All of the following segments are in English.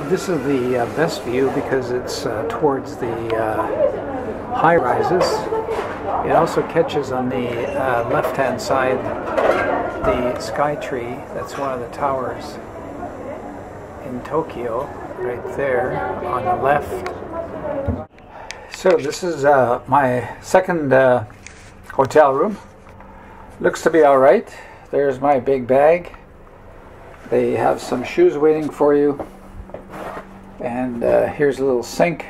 This is the best view because it's towards the high rises. It also catches on the left-hand side the sky tree. That's one of the towers in Tokyo, right there on the left. So this is my second hotel room. Looks to be all right. There's my big bag. They have some shoes waiting for you. And here's a little sink.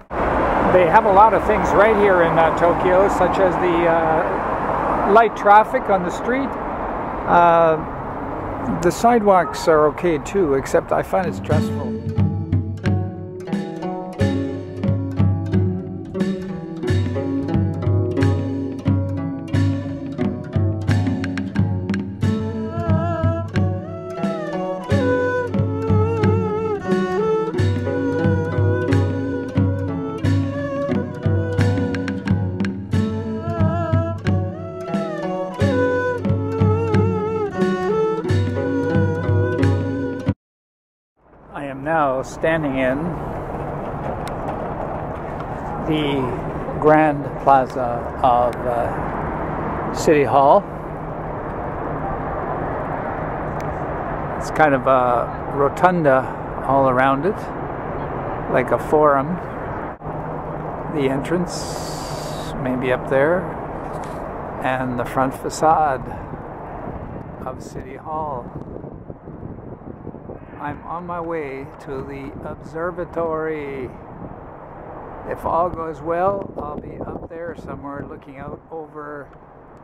They have a lot of things right here in Tokyo, such as the light traffic on the street. The sidewalks are okay too, except I find it stressful. I am now standing in the Grand Plaza of City Hall. It's kind of a rotunda all around it, like a forum. The entrance maybe up there, and the front facade of City Hall. I'm on my way to the observatory. If all goes well, I'll be up there somewhere looking out over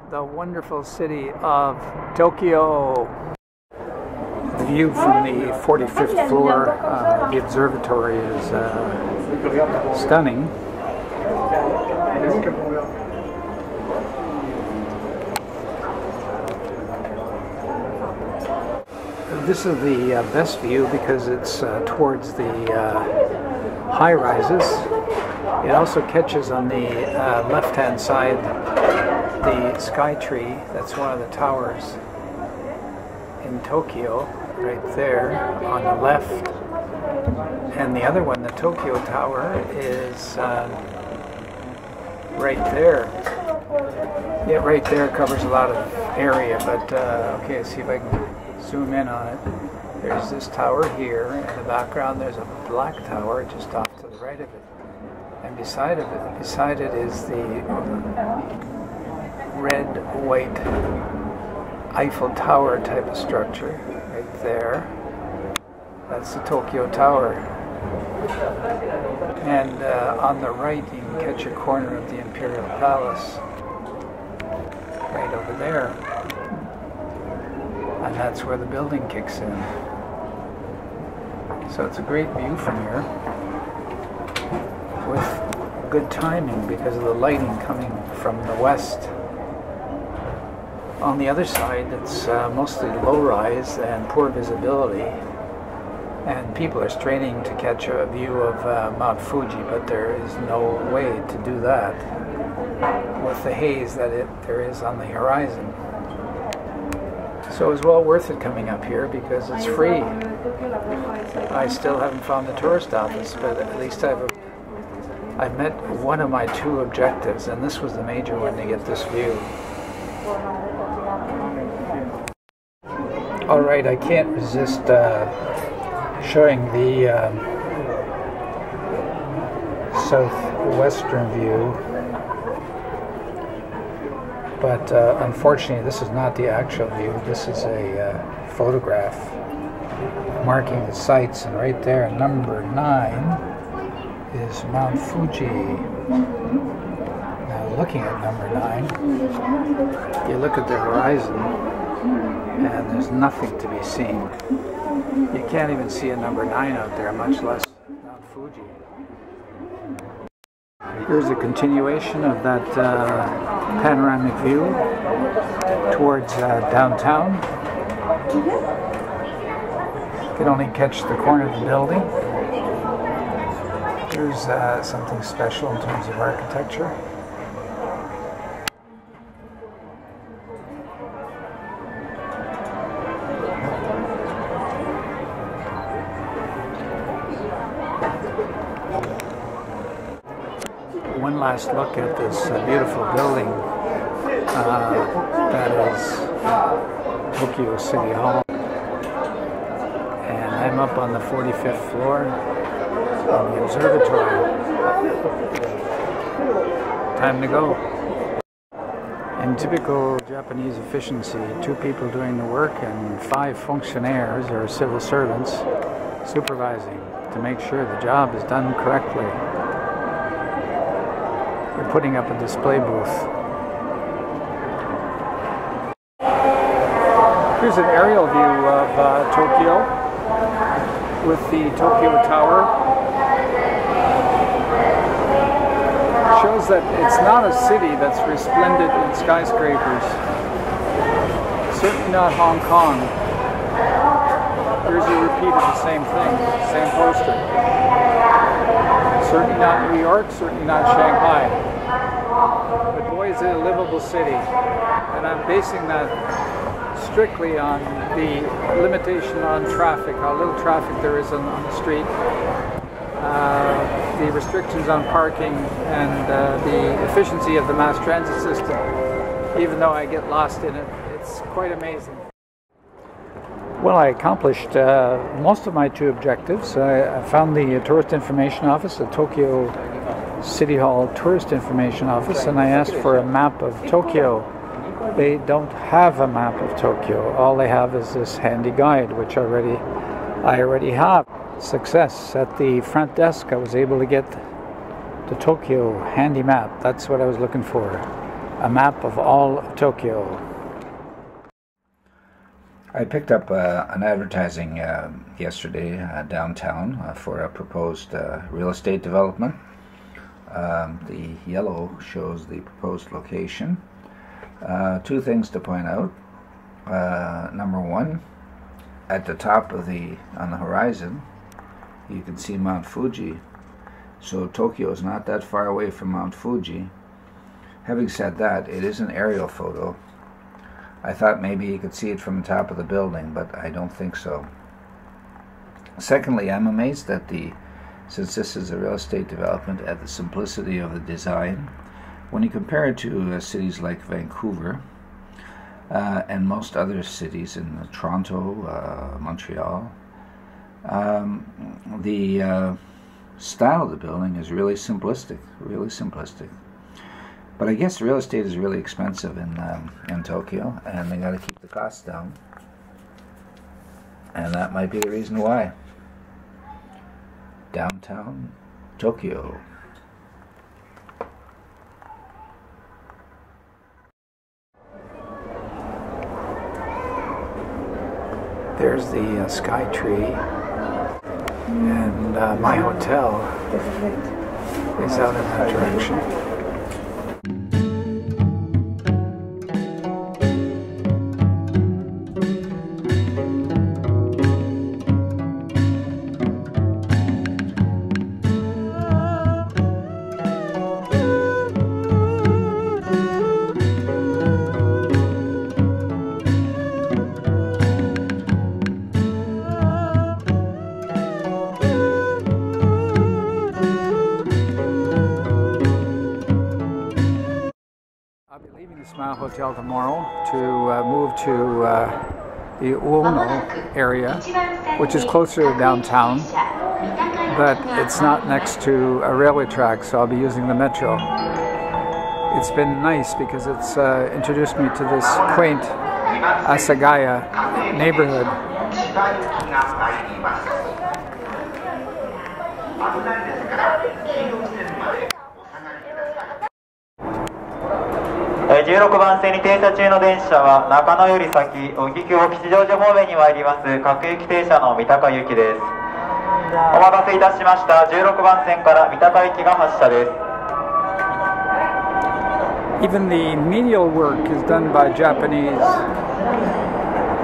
the wonderful city of Tokyo. The view from the 45th floor of the observatory is stunning. This is the best view because it's towards the high rises. It also catches on the left-hand side the sky tree. That's one of the towers in Tokyo, right there on the left. And the other one, the Tokyo Tower, is right there. Yeah, right there covers a lot of area, but okay, let's see if I can zoom in on it. There's this tower here. In the background there's a black tower just off to the right of it. And beside it is the red-white Eiffel Tower type of structure right there. That's the Tokyo Tower. And on the right you can catch a corner of the Imperial Palace right over there. And that's where the building kicks in. So it's a great view from here with good timing because of the lighting coming from the west. On the other side, it's mostly low-rise and poor visibility, and people are straining to catch a view of Mount Fuji, but there is no way to do that with the haze that there is on the horizon. So it's well worth it coming up here because it's free. I still haven't found the tourist office, but at least I've met one of my two objectives, and this was the major one, to get this view. All right, I can't resist showing the southwestern view. But unfortunately, this is not the actual view. This is a photograph marking the sites, and right there, number 9 is Mount Fuji. Now, looking at number 9, you look at the horizon, and there's nothing to be seen. You can't even see a number 9 out there, much less Mount Fuji. Here's a continuation of that panoramic view towards downtown. You can only catch the corner of the building. Here's something special in terms of architecture. one last look at this beautiful building that is Tokyo City Hall. And I'm up on the 45th floor on the observatory. Time to go. In typical Japanese efficiency, 2 people doing the work and 5 fonctionnaires or civil servants supervising to make sure the job is done correctly. We're putting up a display booth. Here's an aerial view of Tokyo with the Tokyo Tower. Shows that it's not a city that's resplendent in skyscrapers. Certainly not Hong Kong. Here's a repeat of the same thing, same poster. Certainly not New York, certainly not Shanghai. But boy, is it a livable city. And I'm basing that strictly on the limitation on traffic, how little traffic there is on the street. The restrictions on parking and the efficiency of the mass transit system. Even though I get lost in it, it's quite amazing. Well, I accomplished most of my 2 objectives. I found the Tourist Information Office, the Tokyo City Hall Tourist Information Office, and I asked for a map of Tokyo. They don't have a map of Tokyo. All they have is this handy guide, which I already have. Success. At the front desk, I was able to get the Tokyo handy map. That's what I was looking for. A map of all of Tokyo. I picked up an advertising yesterday downtown for a proposed real estate development. The yellow shows the proposed location. 2 things to point out. Number 1, at the top of on the horizon, you can see Mount Fuji. So Tokyo is not that far away from Mount Fuji. Having said that, it is an aerial photo. I thought maybe you could see it from the top of the building, but I don't think so. Secondly, I'm amazed at since this is a real estate development, at the simplicity of the design. When you compare it to cities like Vancouver and most other cities in Toronto, Montreal, the style of the building is really simplistic, But I guess real estate is really expensive in Tokyo, and they got to keep the costs down, and that might be the reason why. Downtown Tokyo. There's the Sky Tree, and my hotel is out in that direction. Smile Hotel tomorrow to move to the Ueno area, which is closer to downtown, but it's not next to a railway track, so I'll be using the metro. It's been nice because it's introduced me to this quaint Asagaya neighborhood.16番線に停車中の電車は中野より先、荻窪吉祥寺方面に参ります各駅停車の三鷹行きです。お待たせいたしました。16番線から三鷹行きが発車です。Even the menial work is done by Japanese.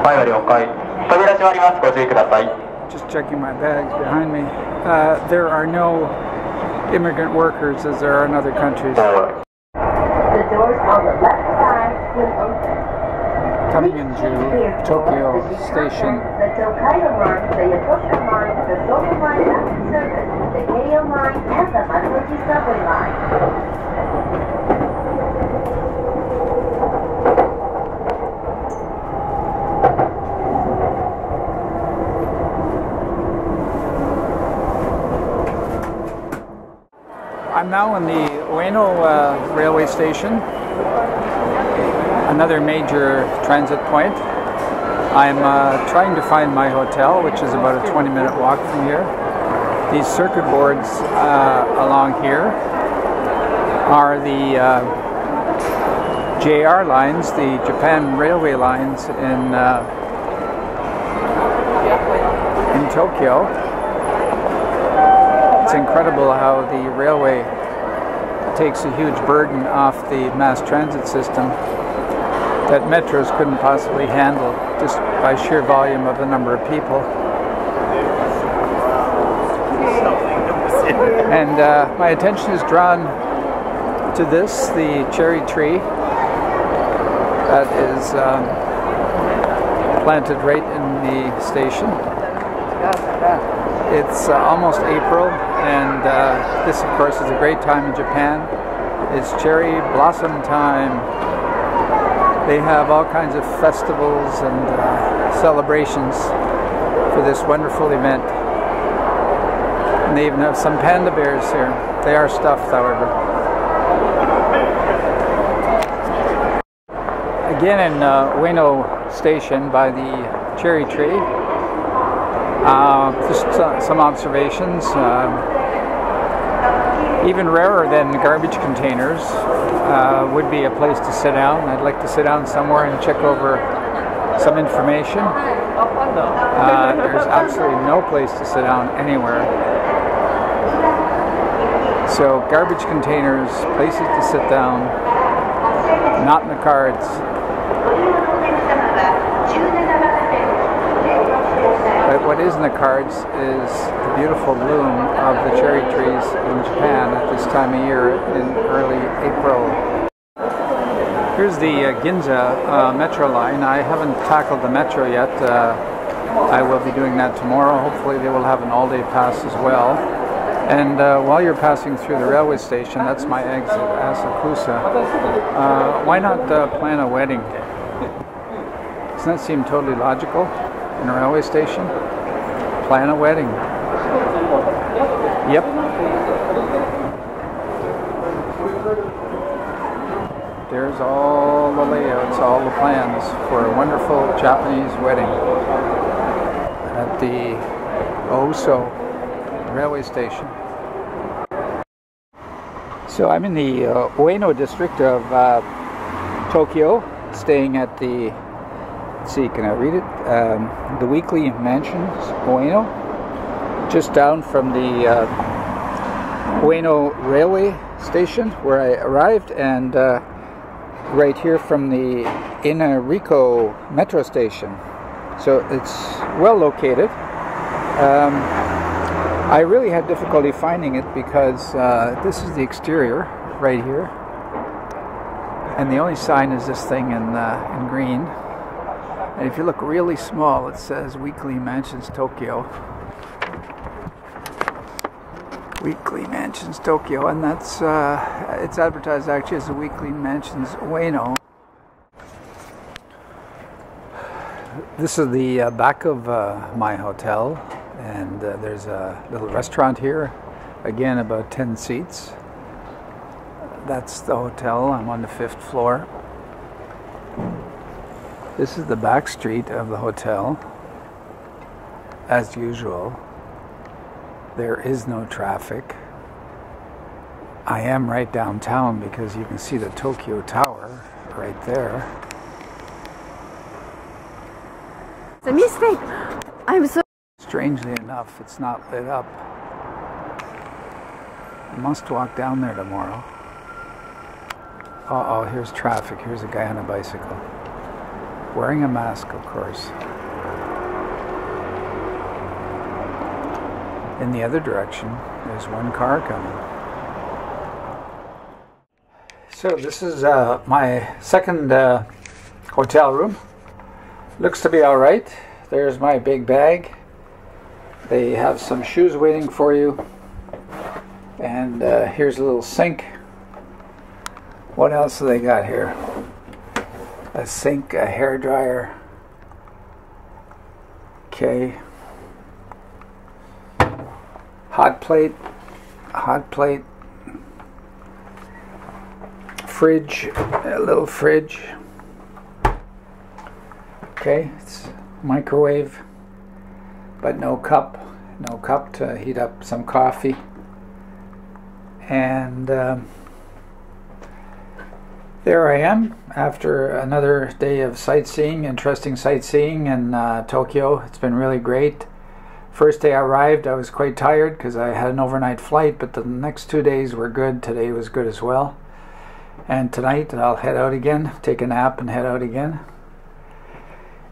前よりお買い。扉閉まります。ご注意ください。Just checking my bags behind me. There are no immigrant workers as there are in other countries. The doors on the left side will open. Coming into Tokyo Station. The Tokaido Line, the Yatosha Line, the Soto Line after service, the Keio Line, and the Madoji Subway Line. I'm now in the Ueno railway station, another major transit point. I'm trying to find my hotel, which is about a 20-minute walk from here. These circuit boards along here are the JR lines, the Japan Railway lines in Tokyo. It's incredible how the railway takes a huge burden off the mass transit system that metros couldn't possibly handle just by sheer volume of the number of people. And my attention is drawn to this, the cherry tree that is planted right in the station. It's almost April, and this, of course, is a great time in Japan. It's cherry blossom time. They have all kinds of festivals and celebrations for this wonderful event. And they even have some panda bears here. They are stuffed, however. Again in Ueno Station by the cherry tree. Just some observations. Even rarer than garbage containers would be a place to sit down. I'd like to sit down somewhere and check over some information. There's absolutely no place to sit down anywhere. So garbage containers, places to sit down, not in the cards. But what is in the cards is the beautiful bloom of the cherry trees in Japan at this time of year in early April. Here's the Ginza metro line. I haven't tackled the metro yet. I will be doing that tomorrow. Hopefully they will have an all-day pass as well. And while you're passing through the railway station, that's my exit, Asagaya. Why not plan a wedding? Doesn't that seem totally logical? In a railway station? Plan a wedding. Yep. There's all the layouts, all the plans for a wonderful Japanese wedding at the Oso railway station. So I'm in the Ueno district of Tokyo, staying at the, let's see, can I read it? The Weekly Mansions, Ueno, just down from the Ueno railway station where I arrived, and right here from the Inariko metro station. So it's well located. I really had difficulty finding it because this is the exterior right here, and the only sign is this thing in green. And if you look really small, it says Weekly Mansions Tokyo. Weekly Mansions Tokyo, and that's it's advertised actually as the Weekly Mansions Ueno. This is the back of my hotel, and there's a little restaurant here, again about 10 seats. That's the hotel. I'm on the 5th floor. This is the back street of the hotel. As usual, there is no traffic. I am right downtown because you can see the Tokyo Tower right there. It's a mistake. I'm so... Strangely enough, it's not lit up. I must walk down there tomorrow. Uh-oh, here's traffic. Here's a guy on a bicycle. Wearing a mask, of course. In the other direction, there's one car coming. So this is my second hotel room. Looks to be all right. There's my big bag. They have some shoes waiting for you. And here's a little sink. What else do they got here? A sink, a hairdryer. Okay. Hot plate. fridge, a little fridge. Okay, it's microwave, but no cup to heat up some coffee. And there I am after another day of sightseeing, interesting sightseeing in Tokyo. It's been really great. First day I arrived, I was quite tired because I had an overnight flight, but the next 2 days were good. Today was good as well. And tonight I'll head out again, take a nap and head out again.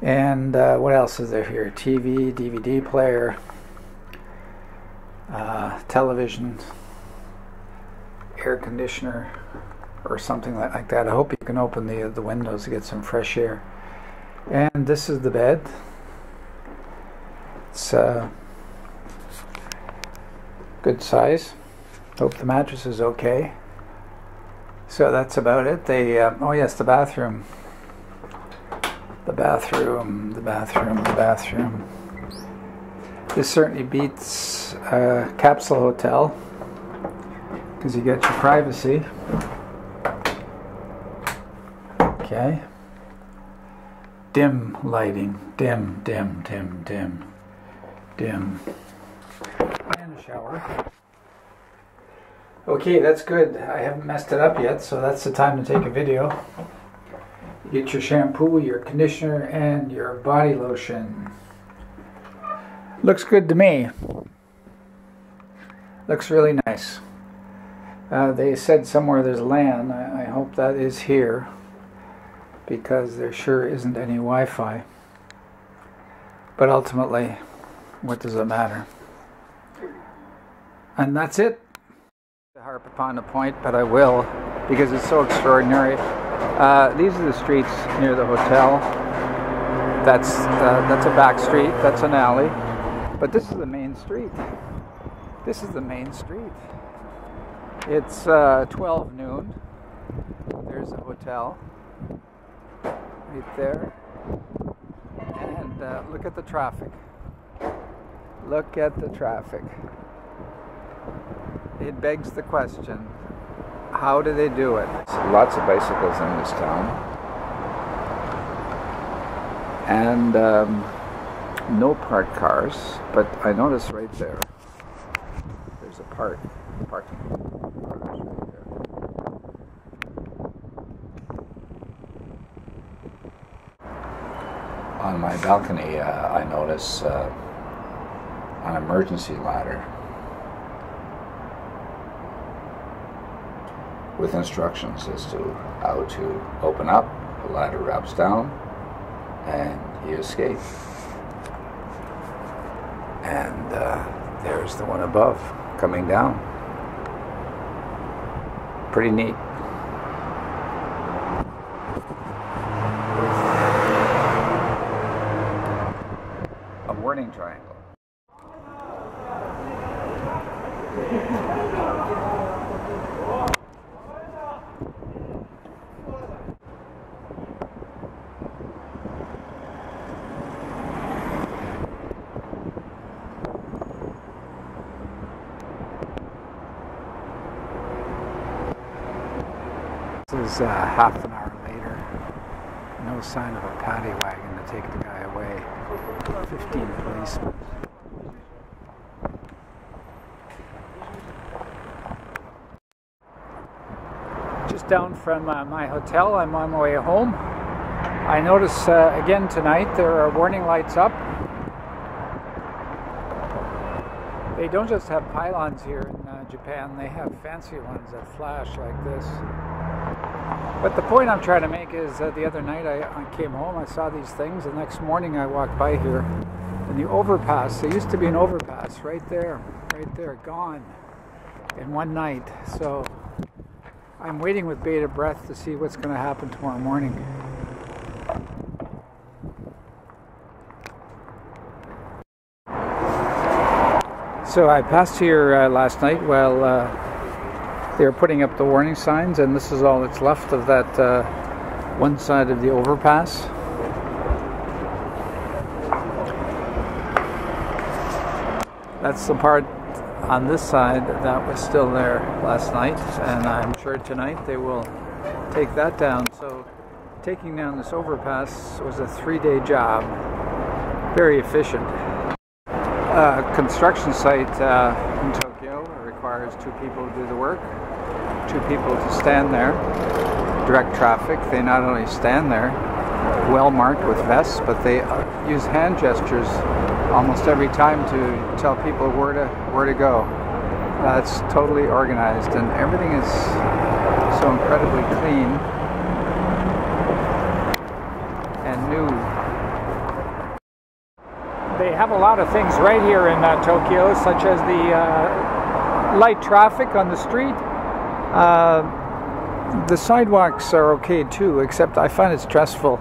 And what else is there here? TV, DVD player, television, air conditioner, or something like that. I hope you can open the windows to get some fresh air. And this is the bed. It's good size. Hope the mattress is okay. So that's about it. Oh yes, the bathroom. The bathroom. This certainly beats a capsule hotel because you get your privacy. Okay. Dim lighting. Dim. And a shower. Okay, that's good. I haven't messed it up yet, so that's the time to take a video. You get your shampoo, your conditioner, and your body lotion. Looks good to me. Looks really nice. They said somewhere there's LAN. I hope that is here, because there sure isn't any Wi-Fi. But ultimately, what does it matter? And that's it. To harp upon a point, but I will, because it's so extraordinary. These are the streets near the hotel. That's a back street. That's an alley. But this is the main street. This is the main street. It's 12 noon. There's a hotel right there. And look at the traffic. Look at the traffic. It begs the question, how do they do it? Lots of bicycles in this town. And no parked cars, but I noticed right there, there's a parking garage right there. On my balcony, I notice an emergency ladder with instructions as to how to open up. The ladder wraps down and you escape. And there's the one above coming down. Pretty neat. A warning triangle. This is half an hour later. No sign of a paddy wagon to take the guy away. 15 policemen. Just down from my hotel, I'm on my way home. I notice again tonight there are warning lights up. They don't just have pylons here in Japan, they have fancy ones that flash like this. But the point I'm trying to make is that the other night I came home, I saw these things, the next morning I walked by here, and the overpass, there used to be an overpass right there, gone in one night. So I'm waiting with bated breath to see what's going to happen tomorrow morning. So I passed here last night while they were putting up the warning signs, and this is all that's left of that one side of the overpass. That's the part on this side that was still there last night, and I'm sure tonight they will take that down. So taking down this overpass was a 3-day job. Very efficient. Construction site in Tokyo requires 2 people to do the work, 2 people to stand there, direct traffic. They not only stand there, well marked with vests, but they use hand gestures almost every time to tell people where to go. It's totally organized, and everything is so incredibly clean and new. They have a lot of things right here in Tokyo, such as the light traffic on the street. The sidewalks are okay too, except I find it stressful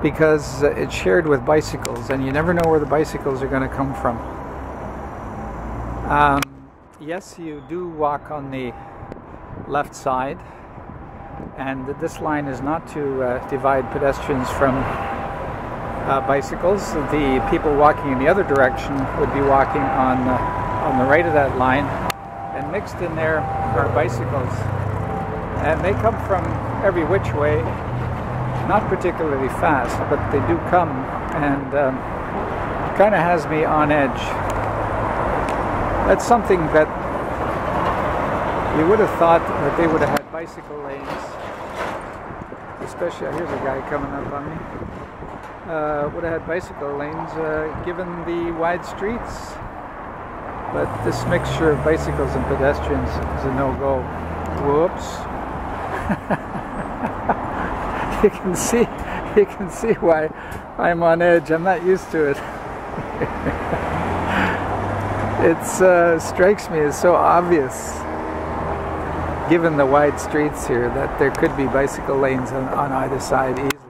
because it's shared with bicycles, and you never know where the bicycles are going to come from. Yes, you do walk on the left side, and this line is not to divide pedestrians from bicycles. The people walking in the other direction would be walking on the right of that line, and mixed in there are bicycles, and they come from every which way, not particularly fast, but they do come, and kind of has me on edge. That's something that you would have thought that they would have had bicycle lanes, especially, here's a guy coming up on me, would have had bicycle lanes given the wide streets, but this mixture of bicycles and pedestrians is a no-go. Whoops. You can see why I'm on edge. I'm not used to it. It strikes me as so obvious, given the wide streets here, that there could be bicycle lanes on either side easily.